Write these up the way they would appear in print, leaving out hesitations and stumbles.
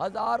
1000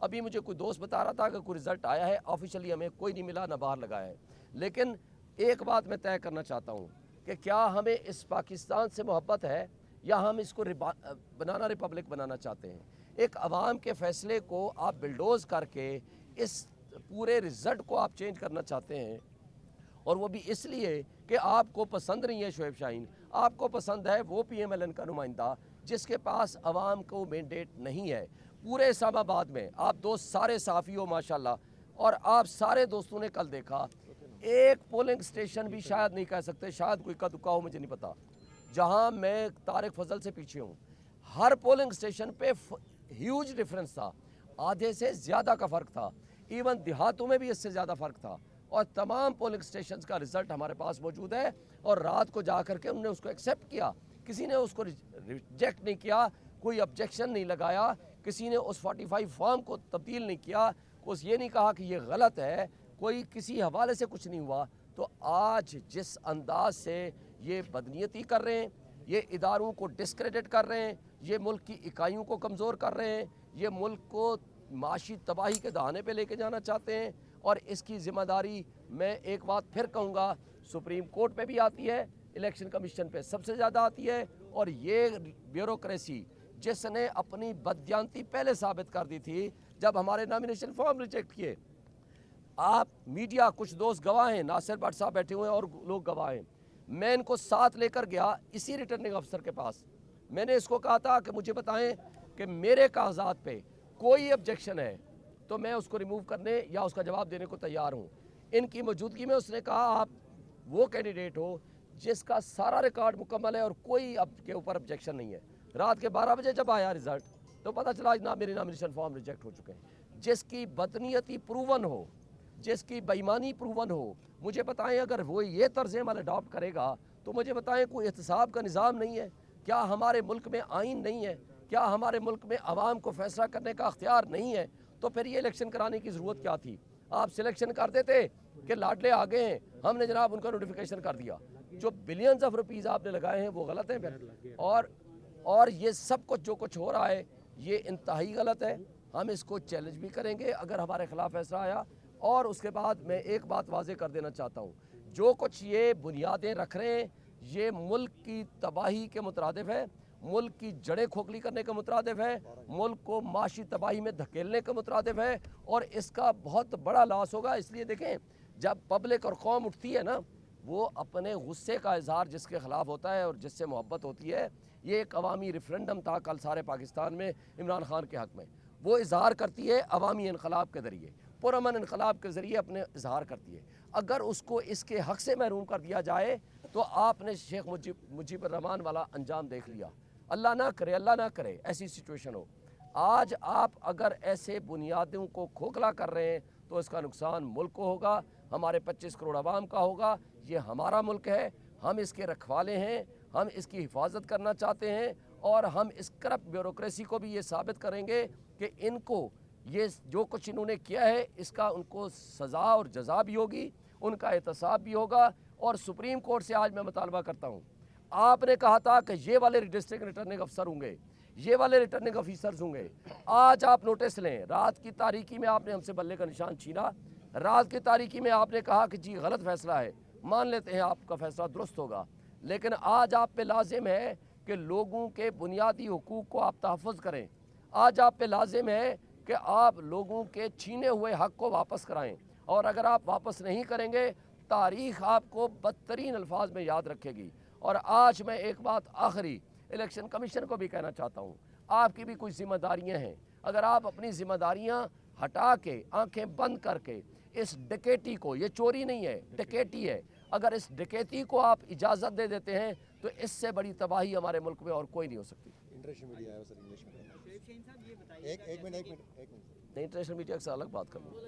ابھی مجھے کوئی دوست بتا رہا تھا کہ کوئی رزلٹ آیا ہے، آفیشلی ہمیں کوئی نہیں ملا، نہ باہر لگایا ہے۔ لیکن ایک بات میں طے کرنا چاہتا ہوں کہ کیا ہمیں اس پاکستان سے محبت ہے یا ہم اس کو بنانا ریپبلک بنانا چاہتے ہیں؟ ایک عوام کے فیصلے کو آپ بلڈوز کر کے اس پورے رزلٹ کو آپ چینج کرنا چاہتے ہیں، اور وہ بھی اس لیے کہ آپ کو پسند نہیں ہے شعیب شاہین، آپ کو پسند ہے وہ پی ایم ایل این کا نمائندہ جس کے پاس عوام کو مینڈیٹ نہیں ہے۔ پورے اسلام آباد میں آپ دوست سارے صحافی ہو ماشاءاللہ، اور آپ سارے دوستوں نے کل دیکھا ایک پولنگ سٹیشن بھی شاید نہیں کہہ سکتے، شاید کوئی کا دکا ہو مجھے نہیں پتا، جہاں میں طارق فضل سے پیچھے ہوں، ہر پولنگ سٹیشن پہ ہیوج ڈیفرنس تھا، آدھے سے زیادہ کا فرق تھا، ایون دیہاتوں میں بھی اس سے زیادہ فرق تھا، اور تمام پولنگ سٹیشنز کا رزلٹ ہمارے پاس موجود ہے، اور رات کو جا کر کے انہوں نے اس کو ایکسیپٹ کیا، کسی نے اس کو ریجیکٹ نہیں کیا، کوئی آبجیکشن نہیں لگایا، کسی نے اس 45 فارم کو تبدیل نہیں کیا، اس یہ نہیں کہا کہ یہ غلط ہے، کوئی کسی حوالے سے کچھ نہیں ہوا۔ تو آج جس انداز سے یہ بدنیتی کر رہے ہیں، یہ اداروں کو ڈسکریڈٹ کر رہے ہیں، یہ ملک کی اکائیوں کو کمزور کر رہے ہیں، یہ ملک کو معاشی تباہی کے دہانے پہ لے کے جانا چاہتے ہیں، اور اس کی ذمہ داری میں ایک بات پھر کہوں گا سپریم کورٹ پہ بھی آتی ہے، الیکشن کمیشن پہ سب سے زیادہ آتی ہے، اور یہ بیوروکریسی جس نے اپنی بددیانتی پہلے ثابت کر دی تھی جب ہمارے نامینیشن فارم ریجیکٹ کیے۔ آپ میڈیا کچھ دوست گواہ ہیں، ناصر بٹ صاحب بیٹھے ہوئے ہیں اور لوگ گواہ ہیں، میں ان کو ساتھ لے کر گیا اسی ریٹرننگ افسر کے پاس، میں نے اس کو کہا تھا کہ مجھے بتائیں کہ میرے کاغذات پہ کوئی آبجیکشن ہے تو میں اس کو ریموو کرنے یا اس کا جواب دینے کو تیار ہوں۔ ان کی موجودگی میں اس نے کہا آپ وہ کینڈیڈیٹ ہو جس کا سارا ریکارڈ مکمل ہے اور کوئی اب کے اوپر آبجیکشن نہیں ہے۔ رات کے 12 بجے جب آیا رزلٹ تو پتہ چلا میرے نامینیشن فارم ریجیکٹ ہو چکے ہیں۔ جس کی بدنیتی پروون ہو، جس کی بےایمانی پروون ہو، مجھے بتائیں اگر وہ یہ طرز عمل اڈاپٹ کرے گا تو مجھے بتائیں کوئی احتساب کا نظام نہیں ہے؟ کیا ہمارے ملک میں آئین نہیں ہے؟ کیا ہمارے ملک میں عوام کو فیصلہ کرنے کا اختیار نہیں ہے؟ تو پھر یہ الیکشن کرانے کی ضرورت کیا تھی؟ آپ سلیکشن کر دیتے کہ لاڈلے آگے ہیں، ہم نے جناب ان کا نوٹیفیکیشن کر دیا، جو بلینز آف روپیز آپ نے لگائے ہیں وہ غلط ہیں پھر، اور یہ سب کچھ جو کچھ ہو رہا ہے یہ انتہائی غلط ہے۔ ہم اس کو چیلنج بھی کریں گے اگر ہمارے خلاف فیصلہ آیا، اور اس کے بعد میں ایک بات واضح کر دینا چاہتا ہوں، جو کچھ یہ بنیادیں رکھ رہے ہیں یہ ملک کی تباہی کے مترادف ہے، ملک کی جڑیں کھوکھلی کرنے کے مترادف ہے، ملک کو معاشی تباہی میں دھکیلنے کے مترادف ہے، اور اس کا بہت بڑا لاس ہوگا۔ اس لیے دیکھیں جب پبلک اور قوم اٹھتی ہے نا، وہ اپنے غصے کا اظہار جس کے خلاف ہوتا ہے اور جس سے محبت ہوتی ہے، یہ ایک عوامی ریفرنڈم تھا کل سارے پاکستان میں عمران خان کے حق میں، وہ اظہار کرتی ہے عوامی انقلاب کے ذریعے، پرامن انقلاب کے ذریعے اپنے اظہار کرتی ہے۔ اگر اس کو اس کے حق سے محروم کر دیا جائے تو آپ نے شیخ مجیب الرحمان والا انجام دیکھ لیا۔ اللہ نہ کرے ایسی سچویشن ہو۔ آج آپ اگر ایسے بنیادوں کو کھوکھلا کر رہے ہیں تو اس کا نقصان ملک کو ہوگا، ہمارے 25 کروڑ عوام کا ہوگا۔ یہ ہمارا ملک ہے، ہم اس کے رکھوالے ہیں، ہم اس کی حفاظت کرنا چاہتے ہیں، اور ہم اس کرپٹ بیوروکریسی کو بھی یہ ثابت کریں گے کہ ان کو یہ جو کچھ انہوں نے کیا ہے اس کا ان کو سزا اور جزا بھی ہوگی، ان کا احتساب بھی ہوگا۔ اور سپریم کورٹ سے آج میں مطالبہ کرتا ہوں، آپ نے کہا تھا کہ یہ والے ڈسٹرکٹ ریٹرننگ افسر ہوں گے، یہ والے ریٹرننگ آفیسرز ہوں گے، آج آپ نوٹس لیں، رات کی تاریکی میں آپ نے ہم سے بلے کا نشان چھینا، رات کی تاریکی میں آپ نے کہا کہ جی غلط فیصلہ ہے، مان لیتے ہیں آپ کا فیصلہ درست ہوگا، لیکن آج آپ پہ لازم ہے کہ لوگوں کے بنیادی حقوق کو آپ تحفظ کریں، آج آپ پہ لازم ہے کہ آپ لوگوں کے چھینے ہوئے حق کو واپس کرائیں، اور اگر آپ واپس نہیں کریں گے تاریخ آپ کو بدترین الفاظ میں یاد رکھے گی۔ اور آج میں ایک بات آخری الیکشن کمیشن کو بھی کہنا چاہتا ہوں، آپ کی بھی کچھ ذمہ داریاں ہیں، اگر آپ اپنی ذمہ داریاں ہٹا کے آنکھیں بند کر کے اس ڈکیٹی کو، یہ چوری نہیں ہے ڈکیٹی ہے، اگر اس ڈکیتی کو آپ اجازت دے دیتے ہیں تو اس سے بڑی تباہی ہمارے ملک میں اور کوئی نہیں ہو سکتی۔ انٹرنیشنل میڈیا سے الگ بات کروں۔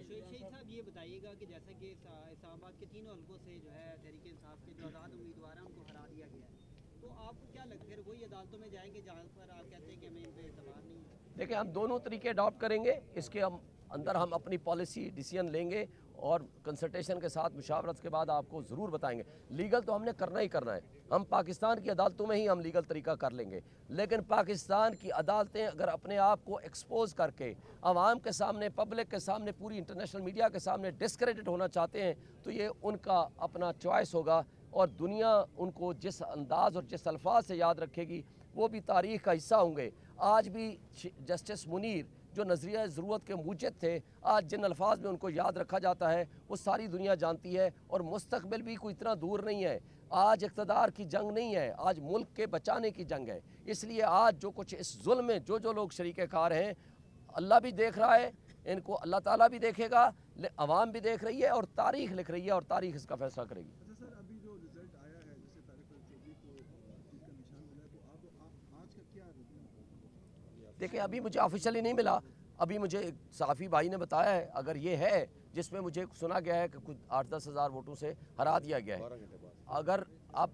شہید صاحب یہ بتائیے گا کہ جیسا کہ اسلام آباد کے تینوں حلقوں سے جو ہے تحریک انصاف کے جو آزاد امیدوار ہیں ان کو ہرا دیا گیا ہے، تو آپ کو کیا لگتا ہے وہی عدالتوں میں جائیں گے جہاں پر آپ کہتے ہیں کہ ہمیں ان پہ اعتبار نہیں ہے؟ دیکھیں ہم دونوں طریقے اڈاپٹ کریں گے، اس کے اندر ہم اپنی پالیسی ڈیسیژن لیں گے، اور کنسلٹیشن کے ساتھ مشاورت کے بعد آپ کو ضرور بتائیں گے. لیگل تو ہم نے کرنا ہی کرنا ہے. ہم پاکستان کی عدالتوں میں ہی ہم لیگل طریقہ کر لیں گے, لیکن پاکستان کی عدالتیں اگر اپنے آپ کو ایکسپوز کر کے عوام کے سامنے, پبلک کے سامنے, پوری انٹرنیشنل میڈیا کے سامنے ڈسکریڈٹ ہونا چاہتے ہیں تو یہ ان کا اپنا چوائس ہوگا, اور دنیا ان کو جس انداز اور جس الفاظ سے یاد رکھے گی وہ بھی تاریخ کا حصہ ہوں گے. آج بھی جسٹس منیر جو نظریہ ضرورت کے موجد تھے, آج جن الفاظ میں ان کو یاد رکھا جاتا ہے وہ ساری دنیا جانتی ہے, اور مستقبل بھی کوئی اتنا دور نہیں ہے. آج اقتدار کی جنگ نہیں ہے, آج ملک کے بچانے کی جنگ ہے. اس لیے آج جو کچھ اس ظلم میں جو لوگ شریک کار ہیں, اللہ بھی دیکھ رہا ہے, ان کو اللہ تعالیٰ بھی دیکھے گا, عوام بھی دیکھ رہی ہے, اور تاریخ لکھ رہی ہے, اور تاریخ اس کا فیصلہ کرے گی. سر ابھی جو رزلٹ آیا ہے جیسے طارق چودھری کو جیت کا نشان ملا ہے, تو آپ آج کا کیا دیکھیں ابھی مجھے آفیشلی نہیں ملا. ابھی مجھے ایک صحافی بھائی نے بتایا ہے, اگر یہ ہے جس میں مجھے سنا گیا ہے کہ کچھ 8-10 ہزار ووٹوں سے ہرا دیا گیا ہے. اگر اب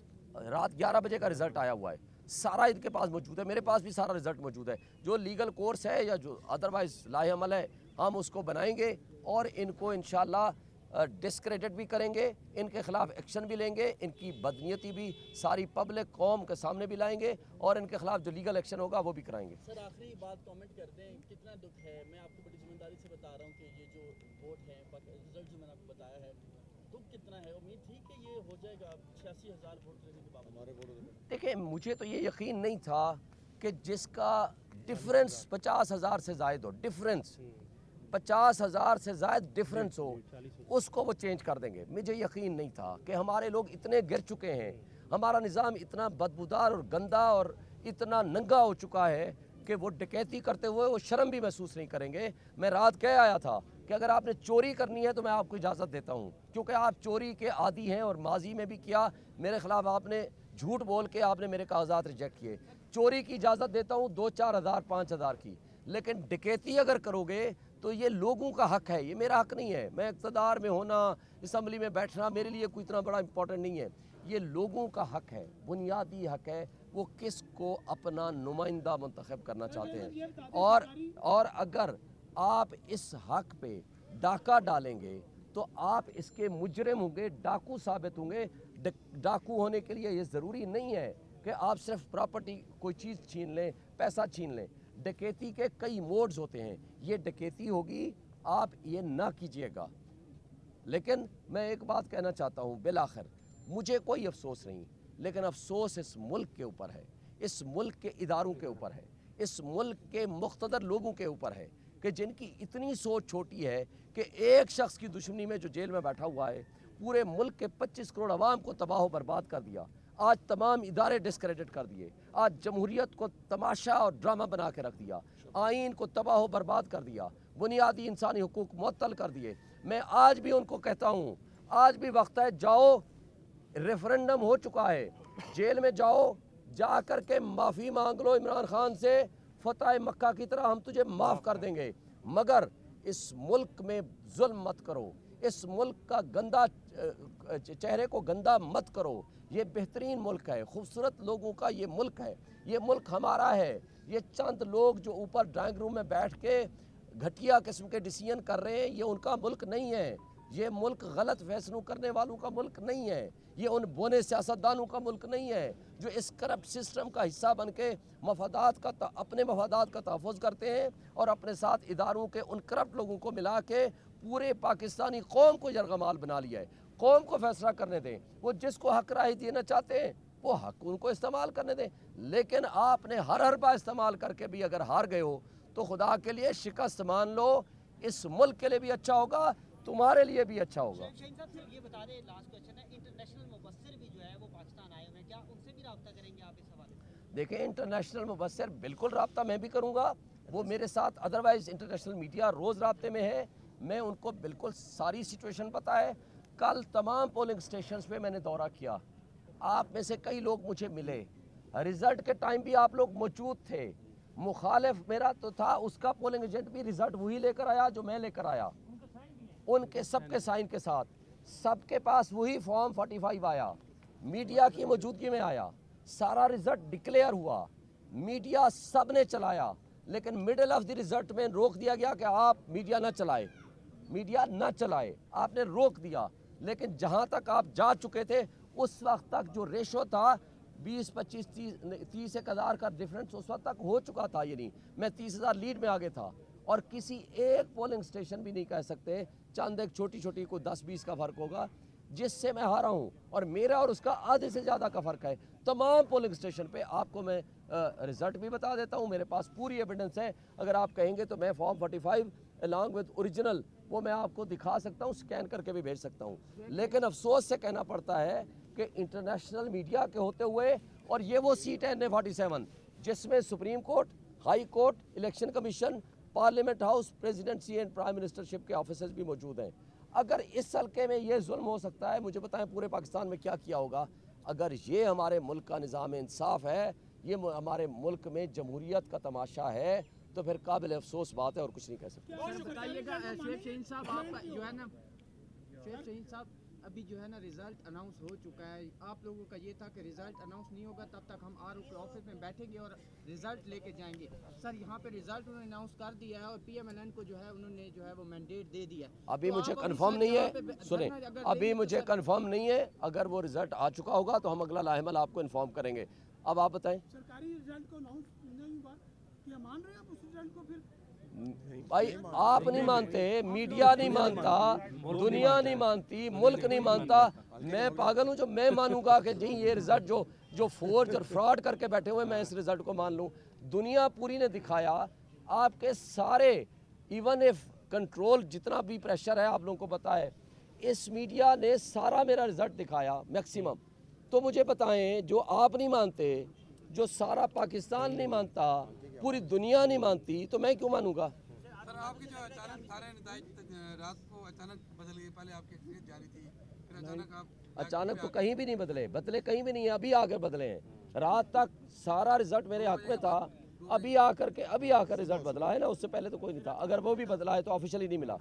رات 11 بجے کا رزلٹ آیا ہوا ہے, سارا ان کے پاس موجود ہے, میرے پاس بھی سارا رزلٹ موجود ہے. جو لیگل کورس ہے یا جو ادروائز لاہ عمل ہے ہم اس کو بنائیں گے, اور ان کو انشاءاللہ ڈسکریڈٹ بھی کریں گے, ان کے خلاف ایکشن بھی لیں گے, ان کی بدنیتی بھی ساری پبلک قوم کے سامنے بھی لائیں گے, اور ان کے خلاف جو لیگل ایکشن ہوگا وہ بھی کرائیں گے. سر آخری بات کامنٹ کر دیں, کتنا دکھ ہے, میں آپ کو بڑی ذمہ داری سے بتا رہا ہوں کہ یہ جو ووٹ ہیں رزلٹ جو میں نے آپ کو بتایا ہے, دکھ کتنا ہے. امید تھی کہ یہ ہو جائے گا 86,000 ووٹ لینے کے باوجود. دیکھیں مجھے تو یہ یقین نہیں تھا کہ جس کا ڈفرنس 50,000 سے زائد ہو, ڈفرنس 50,000 سے زائد ڈفرنس ہو, اس کو وہ چینج کر دیں گے. مجھے یقین نہیں تھا کہ ہمارے لوگ اتنے گر چکے ہیں, ہمارا نظام اتنا بدبودار اور گندا اور اتنا ننگا ہو چکا ہے کہ وہ ڈکیتی کرتے ہوئے وہ شرم بھی محسوس نہیں کریں گے. میں رات کہہ آیا تھا کہ اگر آپ نے چوری کرنی ہے تو میں آپ کو اجازت دیتا ہوں, کیونکہ آپ چوری کے عادی ہیں, اور ماضی میں بھی کیا, میرے خلاف آپ نے جھوٹ بول کے آپ نے میرے کاغذات ریجیکٹ کیے. چوری کی اجازت دیتا ہوں 2-4 ہزار 5 ہزار کی, لیکن ڈکیتی اگر کرو گے تو یہ لوگوں کا حق ہے, یہ میرا حق نہیں ہے. میں اقتدار میں ہونا, اسمبلی میں بیٹھنا میرے لیے کوئی اتنا بڑا امپورٹنٹ نہیں ہے. یہ لوگوں کا حق ہے, بنیادی حق ہے, وہ کس کو اپنا نمائندہ منتخب کرنا چاہتے ہیں. اور اگر آپ اس حق پہ ڈاکہ ڈالیں گے تو آپ اس کے مجرم ہوں گے, ڈاکو ثابت ہوں گے. ڈاکو ہونے کے لیے یہ ضروری نہیں ہے کہ آپ صرف پراپرٹی کوئی چیز چھین لیں, پیسہ چھین لیں. ڈکیتی کے کئی موڈز ہوتے ہیں, یہ ڈکیتی ہوگی, آپ یہ نہ کیجئے گا. لیکن میں ایک بات کہنا چاہتا ہوں, بالآخر مجھے کوئی افسوس نہیں, لیکن افسوس اس ملک کے اوپر ہے, اس ملک کے اداروں کے اوپر ہے, اس ملک کے مقتدر لوگوں کے اوپر ہے, کہ جن کی اتنی سوچ چھوٹی ہے کہ ایک شخص کی دشمنی میں جو جیل میں بیٹھا ہوا ہے پورے ملک کے 25 کروڑ عوام کو تباہ و برباد کر دیا. آج تمام ادارے ڈسکریڈٹ کر دیے, آج جمہوریت کو تماشا اور ڈرامہ بنا کے رکھ دیا, آئین کو تباہ و برباد کر دیا, بنیادی انسانی حقوق معطل کر دیے. میں آج بھی ان کو کہتا ہوں, آج بھی وقت ہے, جاؤ, ریفرنڈم ہو چکا ہے, جیل میں جاؤ, جا کر کے معافی مانگ لو عمران خان سے, فتح مکہ کی طرح ہم تجھے معاف کر دیں گے. مگر اس ملک میں ظلم مت کرو, اس ملک کا گندا چہرے کو گندا مت کرو. یہ بہترین ملک ہے, خوبصورت لوگوں کا یہ ملک ہے, یہ ملک ہمارا ہے. یہ چند لوگ جو اوپر ڈرائنگ روم میں بیٹھ کے گھٹیا قسم کے ڈیسیژن کر رہے ہیں, یہ ان کا ملک نہیں ہے. یہ ملک غلط فیصلوں کرنے والوں کا ملک نہیں ہے, یہ ان بونے سیاستدانوں کا ملک نہیں ہے جو اس کرپٹ سسٹم کا حصہ بن کے اپنے مفادات کا تحفظ کرتے ہیں, اور اپنے ساتھ اداروں کے ان کرپٹ لوگوں کو ملا کے پورے پاکستانی قوم کو یرغمال بنا لیا ہے. قوم کو فیصلہ کرنے دیں, وہ جس کو حق رائے دینا چاہتے ہیں وہ حق ان کو استعمال کرنے دیں. لیکن آپ نے ہر حربہ استعمال کر کے بھی اگر ہار گئے ہو تو خدا کے لیے شکست مان لو, اس ملک کے لیے بھی اچھا ہوگا, تمہارے لیے بھی اچھا ہوگا. شاہین صاحب صرف یہ بتا دیں, لاسٹ کویسچن ہے, انٹرنیشنل مبصر بھی جو ہے وہ پاکستان آئے ہوئے ہیں, کیا ان سے بھی رابطہ کریں گے آپ اس حوالے سے؟ دیکھیں انٹرنیشنل مبصر بالکل رابطہ میں بھی کروں گا, وہ میرے ساتھ ادروائز انٹرنیشنل میڈیا روز رابطے میں ہے, میں ان کو بالکل ساری سچویشن پتہ ہے. کل تمام پولنگ سٹیشنز پہ میں نے دورہ کیا, آپ میں سے کئی لوگ مجھے ملے, رزلٹ کے ٹائم بھی آپ لوگ موجود تھے. مخالف میرا تو تھا, اس کا پولنگ ایجنٹ بھی رزلٹ وہی لے کر آیا جو میں لے کر آیا, ان کے سب کے سائن کے ساتھ, سب کے پاس وہی فارم 45 آیا, میڈیا کی موجودگی میں آیا, سارا رزلٹ ڈکلیئر ہوا, میڈیا سب نے چلایا, لیکن مڈل آف دی رزلٹ میں روک دیا گیا کہ آپ میڈیا نہ چلائے. میڈیا نہ چلائے، آپ نے روک دیا، لیکن جہاں تک آپ جا چکے تھے اس وقت تک جو ریشو تھا 20-25-30 کا ڈیفرنس اس وقت تک ہو چکا تھا، یعنی میں 30,000 لیڈ میں آگے تھا، اور کسی ایک پولنگ سٹیشن بھی نہیں کہہ سکتے چند ایک چھوٹی چھوٹی کوئی 10-20 کا فرق ہوگا جس سے میں ہارا ہوں، اور میرا اور اس کا آدھے سے زیادہ کا فرق ہے۔ تمام پولنگ سٹیشن پہ آپ کو میں رزلٹ بھی بتا دیتا ہوں، میرے پاس پوری ایویڈنس ہے، اگر آپ کہیں گے تو میں فارم 45 along with اوریجنل وہ میں آپ کو دکھا سکتا ہوں، سکین کر کے بھی بھیج سکتا ہوں، لیکن افسوس سے کہنا پڑتا ہے کہ انٹرنیشنل میڈیا کے ہوتے ہوئے، اور یہ وہ سیٹ ہے NA47 جس میں supreme court, high court, election commission, parliament house, presidency and prime ministership کے آفیسز بھی موجود ہیں۔ اگر اس حلقے میں یہ ظلم ہو سکتا ہے، مجھے بتائیں پورے پاکستان میں کیا کیا ہوگا؟ اگر یہ ہمارے ملک کا نظام انصاف ہے، یہ ہمارے ملک میں جمہوریت کا تماشا ہے، تو پھر قابل افسوس بات ہے اور کچھ نہیں کہہ سکتے۔ بتائیے گا شعیب شہین صاحب، آپ کا جو ہے نا شعیب شہین صاحب ابھی جو ہے نا ریزلٹ اناؤنس ہو چکا ہے، آپ لوگوں کا یہ تھا کہ ریزلٹ اناؤنس نہیں ہوگا تب تک ہم RO کے آفس میں بیٹھیں گے اور ریزلٹ لے کے جائیں گے۔ سر یہاں پہ ریزلٹ انہوں نے اناؤنس کر دیا ہے اور PMLN کو جو ہے انہوں نے جو ہے وہ مینڈیٹ دے دیا ہے۔ ابھی مجھے کنفرم نہیں ہے، سنیں ابھی مجھے کنفرم نہیں ہے، اگر وہ ریزلٹ آ چکا ہوگا تو ہم اگلا لاحمل آپ کو انفارم کریں گے۔ اب آپ بتائیں۔ سرکاری رزلٹ کو اناؤنس نہیں ہوا، کیا مان رہے ہیں آپ اس رزلٹ کو؟ پھر بھائی آپ نہیں مانتے، میڈیا نہیں مانتا، دنیا نہیں مانتی، ملک نہیں مانتا، میں پاگل ہوں جو میں مانوں گا کہ نہیں یہ رزلٹ جو فورج اور فراڈ کر کے بیٹھے ہوئے میں اس رزلٹ کو مان لوں؟ دنیا پوری نے دکھایا، آپ کے سارے ایون ایف کنٹرول جتنا بھی پریشر ہے آپ لوگوں کو پتا ہے، اس میڈیا نے سارا میرا رزلٹ دکھایا میکسیمم۔ تو مجھے بتائیں جو آپ نہیں مانتے، جو سارا پاکستان نہیں مانتا، پوری دنیا نہیں مانتی، تو میں کیوں مانوں گا؟ سر آپ کے جو اچانک سارے نتائج رات کو اچانک بدل گئے، پہلے آپ کی اکثریت جاری تھی، پھر اچانک آپ اچانک تو کہیں بھی نہیں بدلے کہیں بھی نہیں ہیں، ابھی آ کر بدلے ہیں۔ رات تک سارا رزلٹ میرے حق میں تھا، ابھی آ کر رزلٹ بدلا ہے نا، اس سے پہلے تو کوئی نہیں تھا، اگر وہ بھی بدلا ہے تو آفیشلی نہیں ملا۔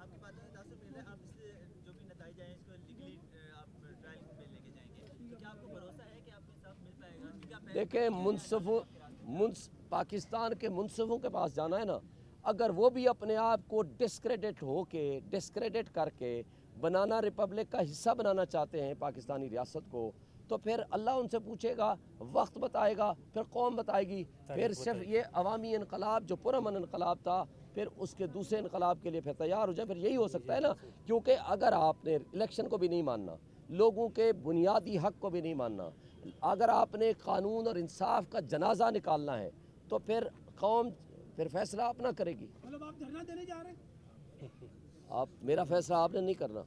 دیکھیں پاکستان کے منصفوں کے پاس جانا ہے نا، اگر وہ بھی اپنے آپ کو ڈسکریڈٹ کر کے بنانا ریپبلک کا حصہ بنانا چاہتے ہیں پاکستانی ریاست کو، تو پھر اللہ ان سے پوچھے گا، وقت بتائے گا، پھر قوم بتائے گی، پھر صرف یہ عوامی انقلاب جو پرامن انقلاب تھا، پھر اس کے دوسرے انقلاب کے لیے پھر تیار ہو جائیں، پھر یہی ہو سکتا ہے نا۔ کیونکہ اگر آپ نے الیکشن کو بھی نہیں ماننا، لوگوں کے بنیادی حق کو بھی نہیں ماننا، اگر آپ نے قانون اور انصاف کا جنازہ نکالنا ہے، تو پھر قوم پھر فیصلہ اپنا کرے گی۔ مطلب آپ دھرنا دینے جا رہے ہیں؟ میرا فیصلہ آپ نے نہیں کرنا۔